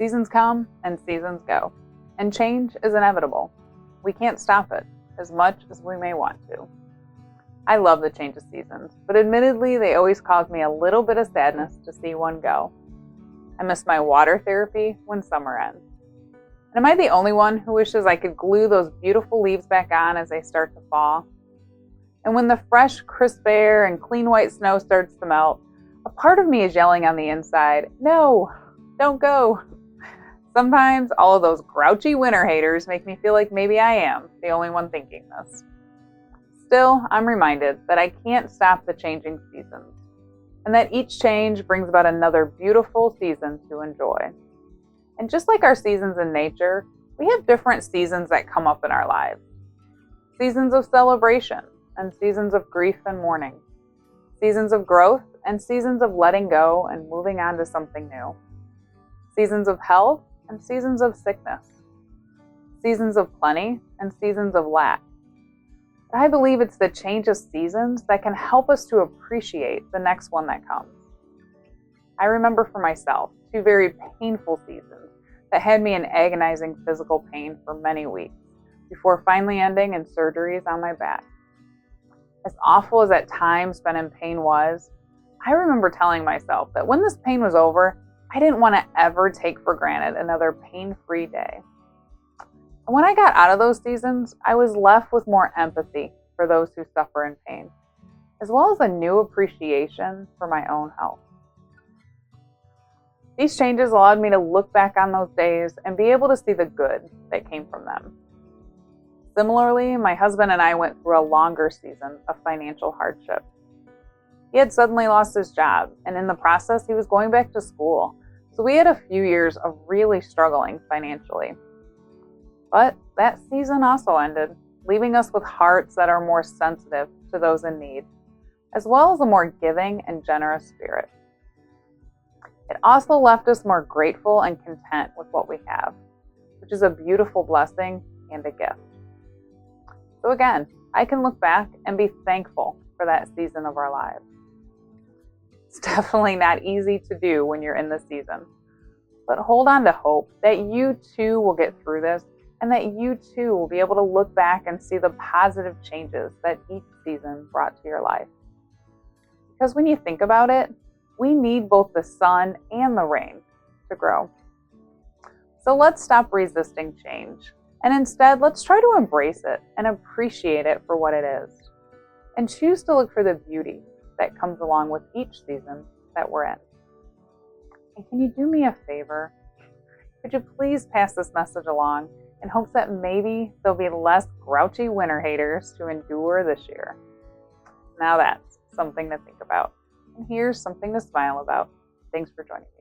Seasons come and seasons go, and change is inevitable. We can't stop it, as much as we may want to. I love the change of seasons, but admittedly, they always cause me a little bit of sadness to see one go. I miss my water therapy when summer ends. And am I the only one who wishes I could glue those beautiful leaves back on as they start to fall? And when the fresh, crisp air and clean white snow starts to melt, a part of me is yelling on the inside, "No, don't go." Sometimes all of those grouchy winter haters make me feel like maybe I am the only one thinking this. Still, I'm reminded that I can't stop the changing seasons, and that each change brings about another beautiful season to enjoy. And just like our seasons in nature, we have different seasons that come up in our lives. Seasons of celebration and seasons of grief and mourning. Seasons of growth and seasons of letting go and moving on to something new. Seasons of health and seasons of sickness. Seasons of plenty and seasons of lack. But I believe it's the change of seasons that can help us to appreciate the next one that comes. I remember for myself 2 very painful seasons that had me in agonizing physical pain for many weeks before finally ending in surgeries on my back. As awful as that time spent in pain was, I remember telling myself that when this pain was over, I didn't want to ever take for granted another pain-free day. And when I got out of those seasons, I was left with more empathy for those who suffer in pain, as well as a new appreciation for my own health. These changes allowed me to look back on those days and be able to see the good that came from them. Similarly, my husband and I went through a longer season of financial hardship. He had suddenly lost his job, and in the process, he was going back to school. So we had a few years of really struggling financially. But that season also ended, leaving us with hearts that are more sensitive to those in need, as well as a more giving and generous spirit. It also left us more grateful and content with what we have, which is a beautiful blessing and a gift. So again, I can look back and be thankful for that season of our lives. It's definitely not easy to do when you're in the season, but hold on to hope that you too will get through this and that you too will be able to look back and see the positive changes that each season brought to your life. Because when you think about it, we need both the sun and the rain to grow. So let's stop resisting change, and instead let's try to embrace it and appreciate it for what it is, and choose to look for the beauty that comes along with each season that we're in. And can you do me a favor? Could you please pass this message along in hopes that maybe there'll be less grouchy winter haters to endure this year? Now that's something to think about. And here's something to smile about. Thanks for joining me.